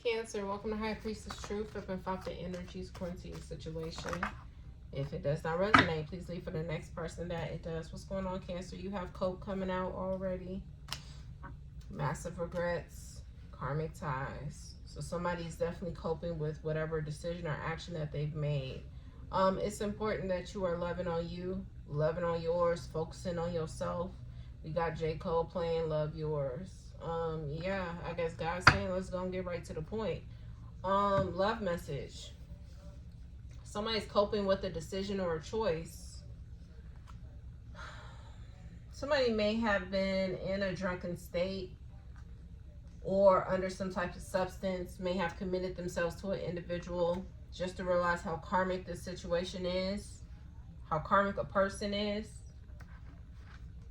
Cancer, welcome to High Priestess Truth. I've been fought the energies according to your situation. If it does not resonate, please leave for the next person that it does. What's going on, Cancer? You have cope coming out already. Massive regrets, karmic ties. So somebody's definitely coping with whatever decision or action that they've made. It's important that you are loving on you, loving on yours, focusing on yourself. We got J. Cole playing Love Yours. Yeah, I guess God's saying let's go and get right to the point. Love message. Somebody's coping with a decision or a choice. Somebody may have been in a drunken state or under some type of substance, may have committed themselves to an individual just to realize how karmic this situation is, how karmic a person is.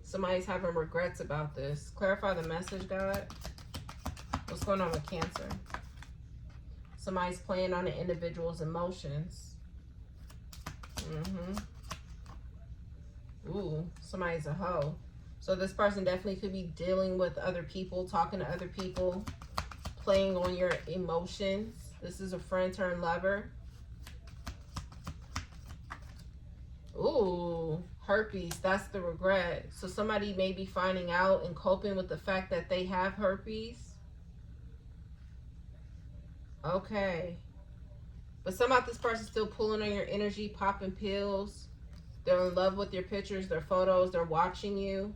Somebody's having regrets about this. Clarify the message, God. What's going on with Cancer? Somebody's playing on the individual's emotions. Ooh, somebody's a hoe. So this person definitely could be dealing with other people, talking to other people, playing on your emotions. This is a friend turned lover. Ooh, herpes, that's the regret. So somebody may be finding out and coping with the fact that they have herpes. Okay. But somehow this person's still pulling on your energy, popping pills. They're in love with your pictures, their photos, they're watching you.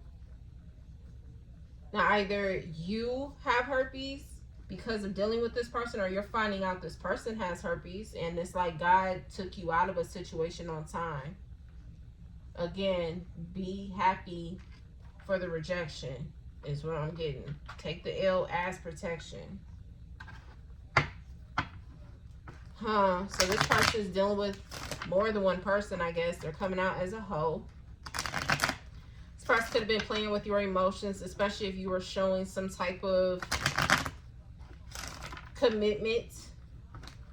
Now, either you have herpes because of dealing with this person, or you're finding out this person has herpes, and it's like God took you out of a situation on time. Again, be happy for the rejection is what I'm getting. Take the L as protection. So this person is dealing with more than one person, I guess. They're coming out as a hoe. This person could have been playing with your emotions, especially if you were showing some type of commitment,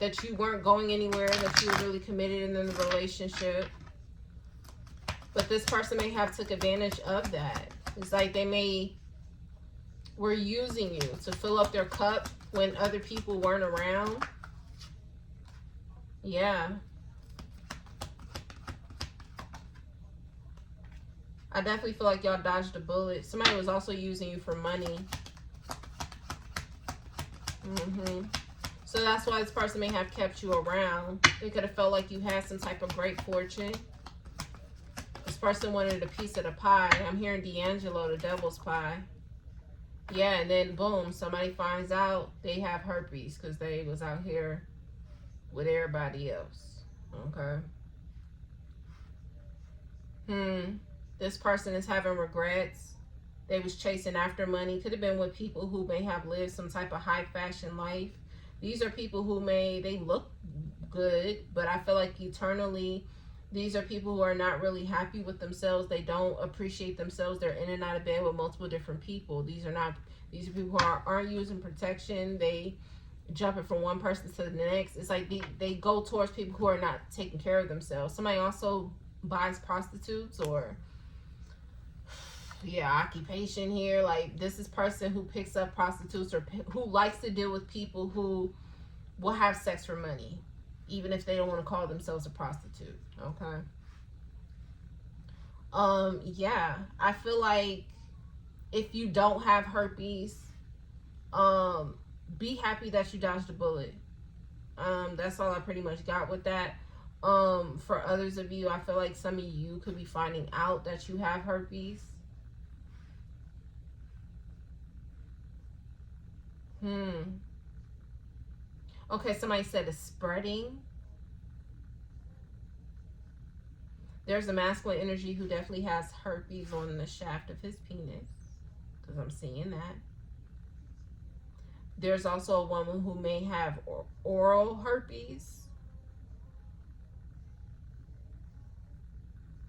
that you weren't going anywhere, that you were really committed in the relationship. But this person may have took advantage of that. It's like they were using you to fill up their cup when other people weren't around. Yeah. I definitely feel like y'all dodged a bullet. Somebody was also using you for money. So that's why this person may have kept you around. They could have felt like you had some type of great fortune. This person wanted a piece of the pie. I'm hearing D'Angelo, the devil's pie. Yeah, and then boom, somebody finds out they have herpes because they was out here with everybody else. Okay. This person is having regrets. They was chasing after money. Could have been with people who may have lived some type of high fashion life. These are people who they look good, but I feel like eternally, these are people who are not really happy with themselves. They don't appreciate themselves. They're in and out of bed with multiple different people. These are people who aren't using protection. They jumping from one person to the next. It's like they go towards people who are not taking care of themselves. Somebody also buys prostitutes or occupation here. Like this is person who picks up prostitutes or who likes to deal with people who will have sex for money, even if they don't want to call themselves a prostitute. Okay. Yeah, I feel like if you don't have herpes, be happy that you dodged a bullet. That's all I pretty much got with that. For others of you, I feel like some of you could be finding out that you have herpes. Okay, somebody said it's spreading. There's a masculine energy who definitely has herpes on the shaft of his penis, because I'm seeing that. There's also a woman who may have oral herpes.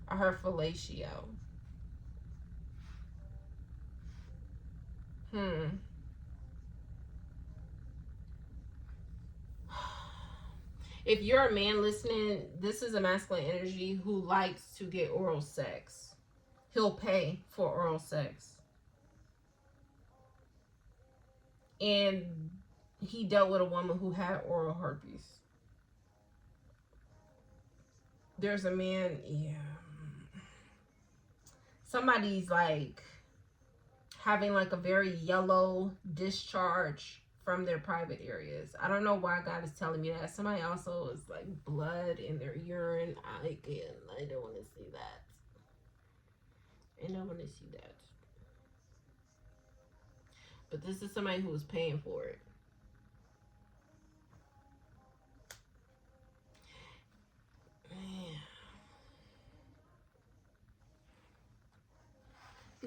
I heard fellatio. If you're a man listening, this is a masculine energy who likes to get oral sex. He'll pay for oral sex. And he dealt with a woman who had oral herpes. There's a man, yeah. Somebody's like having like a very yellow discharge from their private areas. I don't know why God is telling me that. Somebody also is like blood in their urine. I don't want to see that. I don't want to see that. But this is somebody who is paying for it. Man.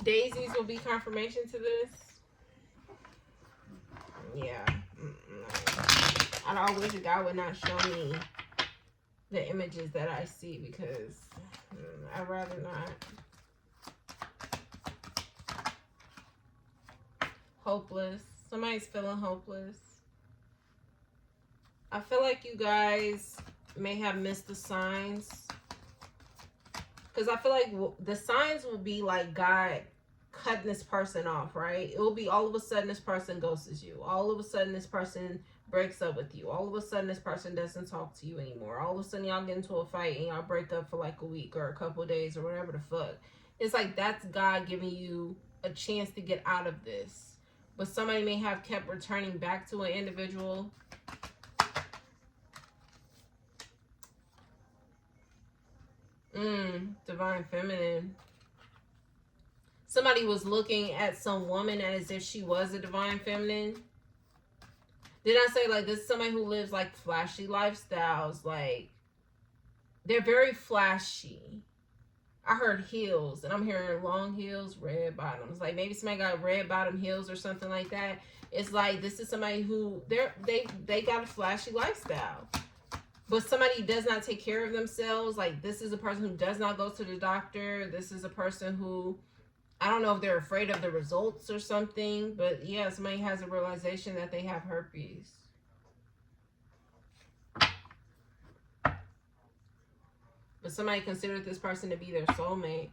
Daisies will be confirmation to this. Yeah. I wish God would not show me the images that I see, because I'd rather not. Hopeless. Somebody's feeling hopeless. I feel like you guys may have missed the signs. Because I feel like the signs will be like God cutting this person off, right? It will be all of a sudden this person ghosts you. All of a sudden this person breaks up with you. All of a sudden this person doesn't talk to you anymore. All of a sudden y'all get into a fight and y'all break up for like a week or a couple of days or whatever the fuck. It's like that's God giving you a chance to get out of this. But somebody may have kept returning back to an individual. Divine feminine. Somebody was looking at some woman as if she was a divine feminine. Did I say like this is somebody who lives like flashy lifestyles? Like they're very flashy. I heard heels, and I'm hearing long heels, red bottoms. Like maybe somebody got red bottom heels or something like that. It's like this is somebody who they got a flashy lifestyle. But somebody does not take care of themselves. Like this is a person who does not go to the doctor. This is a person who, I don't know if they're afraid of the results or something. But yeah, somebody has a realization that they have herpes. But somebody considered this person to be their soulmate.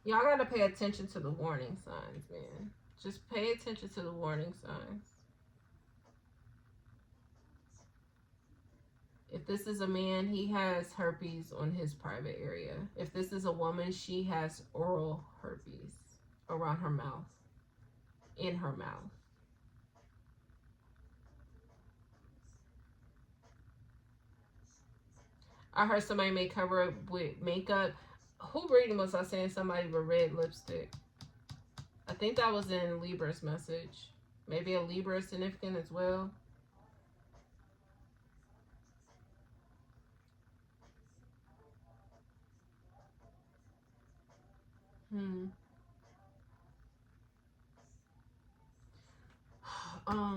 Y'all gotta pay attention to the warning signs, man. Just pay attention to the warning signs. If this is a man, he has herpes on his private area. If this is a woman, she has oral herpes around her mouth, in her mouth. I heard somebody may cover up with makeup. Who reading was I saying somebody with red lipstick? I think that was in Libra's message. Maybe a Libra is significant as well.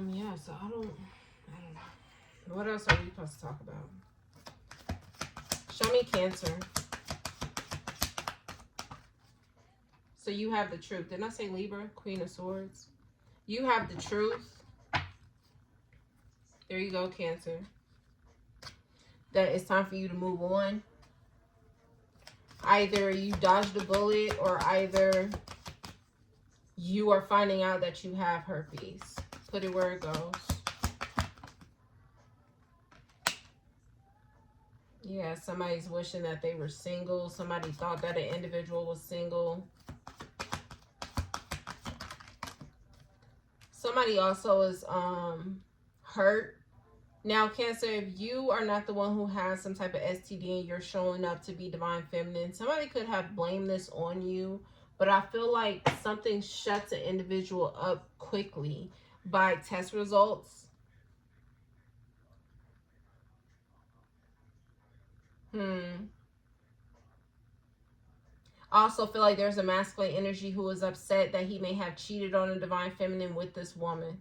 Yeah, so I don't know. What else are we supposed to talk about? Show me Cancer. So you have the truth. Didn't I say Libra? Queen of Swords. You have the truth. There you go, Cancer. That it's time for you to move on. Either you dodged a bullet or either you are finding out that you have herpes. Put it where it goes. Yeah, somebody's wishing that they were single. Somebody thought that an individual was single. Somebody also is hurt. Now, Cancer, if you are not the one who has some type of STD and you're showing up to be divine feminine, somebody could have blamed this on you. But I feel like something shuts an individual up quickly by test results. I also feel like there's a masculine energy who is upset that he may have cheated on a divine feminine with this woman.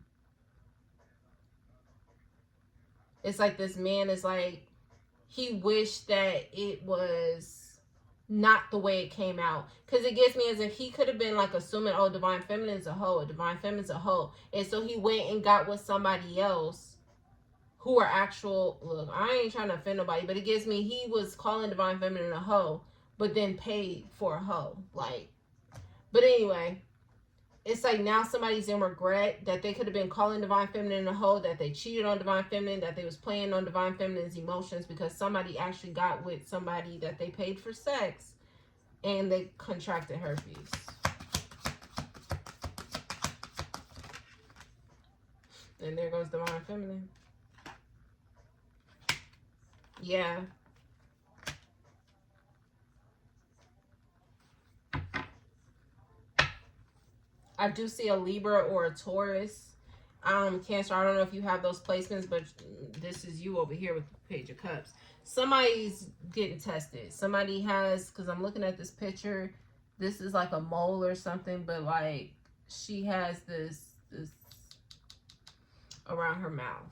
It's like this man is like, he wished that it was not the way it came out. Because it gets me as if he could have been like assuming, oh, divine feminine's a hoe, a divine feminine's a hoe. And so he went and got with somebody else who are actual, look, I ain't trying to offend nobody, but it gives me, he was calling divine feminine a hoe, but then paid for a hoe. Like, But anyway, it's like now somebody's in regret that they could have been calling divine feminine in a hole, that they cheated on divine feminine, that they was playing on divine feminine's emotions because somebody actually got with somebody that they paid for sex and they contracted herpes. And there goes divine feminine. Yeah. I do see a Libra or a Taurus. Cancer, I don't know if you have those placements, but this is you over here with the Page of Cups. Somebody's getting tested. Somebody has, because I'm looking at this picture, this is like a mole or something, but like she has this around her mouth.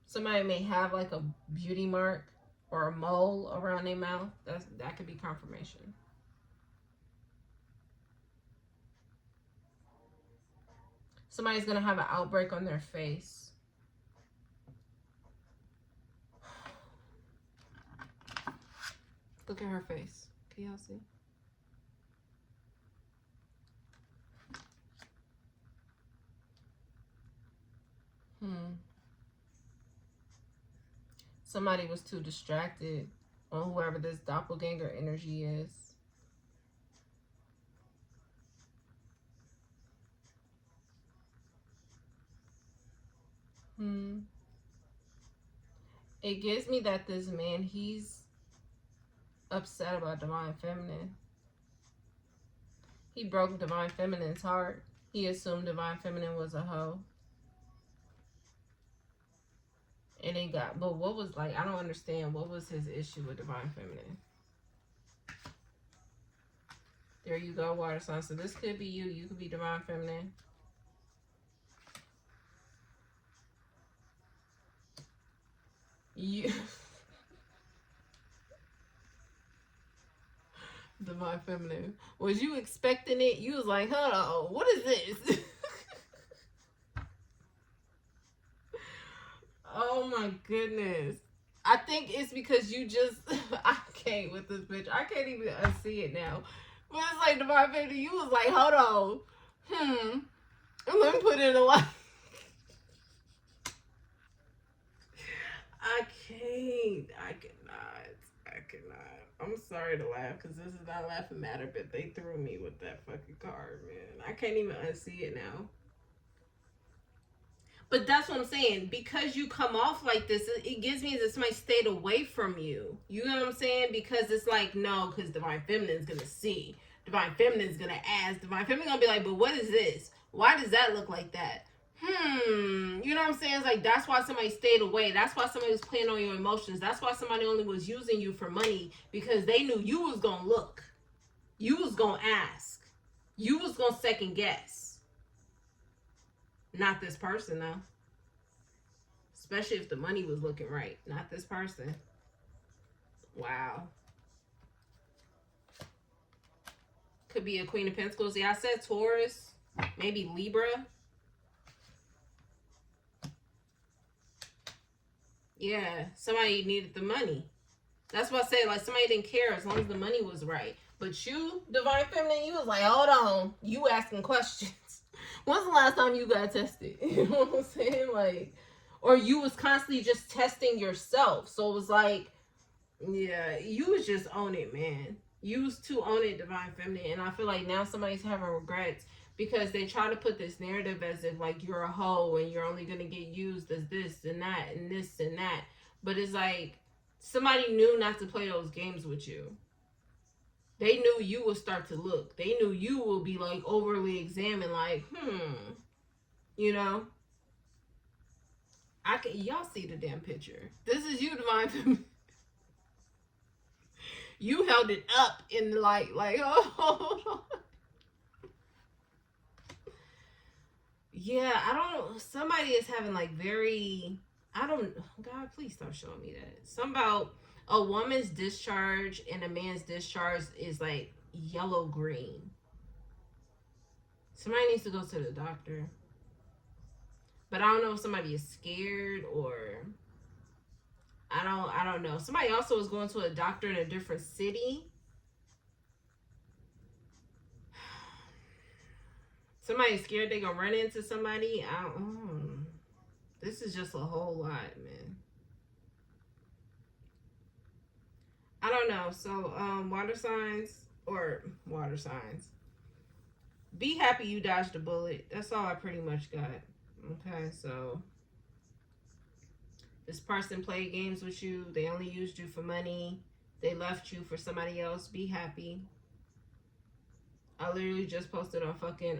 Somebody may have like a beauty mark or a mole around their mouth. That could be confirmation. Somebody's going to have an outbreak on their face. Look at her face. Can y'all see? Somebody was too distracted on whoever this doppelganger energy is. It gives me that this man, he's upset about divine feminine. He broke divine feminine's heart. He assumed divine feminine was a hoe. And it got, but what was like, I don't understand, what was his issue with divine feminine? There you go, water sign. So this could be you. You could be divine feminine. You divine feminine. Was you expecting it? You was like, hold on, what is this? Oh my goodness. I think it's because you just, I can't with this bitch. I can't even unsee it now. But it's like divine feminine, you was like, hold on. Let me put it away. I can't. I cannot. I'm sorry to laugh because this is not laughing matter, but they threw me with that fucking card, man. I can't even unsee it now. But that's what I'm saying. Because you come off like this, it gives me that somebody stayed away from you. You know what I'm saying? Because it's like, no, because divine feminine's gonna see. Divine feminine's gonna ask. Divine feminine's gonna be like, but what is this? Why does that look like that? You know what I'm saying? It's like, that's why somebody stayed away. That's why somebody was playing on your emotions. That's why somebody only was using you for money, because they knew you was gonna look. You was gonna ask. You was gonna second guess. Not this person, though. Especially if the money was looking right. Not this person. Wow. Could be a Queen of Pentacles. Yeah, I said Taurus. Maybe Libra. Yeah, somebody needed the money. That's why I say, like, somebody didn't care as long as the money was right. But you, divine feminine, you was like, hold on. You asking questions. When's the last time you got tested? You know what I'm saying? Like, or you was constantly just testing yourself. So it was like, yeah, you was just on it, man. You was too on it, divine feminine. And I feel like now somebody's having regrets because they try to put this narrative as if like you're a hoe and you're only gonna get used as this and that and this and that. But it's like somebody knew not to play those games with you. They knew you would start to look. They knew you would be like overly examined, like, you know. I can y'all see the damn picture. This is you, divine feminine. You held it up in the light, like, oh. Yeah, I don't. Somebody is having like very. I don't. God, please stop showing me that. Some about a woman's discharge and a man's discharge is like yellow green. Somebody needs to go to the doctor. But I don't know if somebody is scared or I don't know. Somebody also was going to a doctor in a different city. Somebody's scared they gonna run into somebody. This is just a whole lot, man. I don't know. So, water signs or water signs. Be happy you dodged a bullet. That's all I pretty much got. Okay, so this person played games with you. They only used you for money. They left you for somebody else. Be happy. I literally just posted on fucking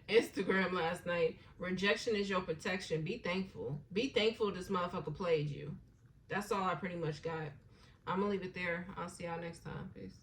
Instagram last night. Rejection is your protection. Be thankful. Be thankful this motherfucker played you. That's all I pretty much got. I'm gonna leave it there. I'll see y'all next time. Peace.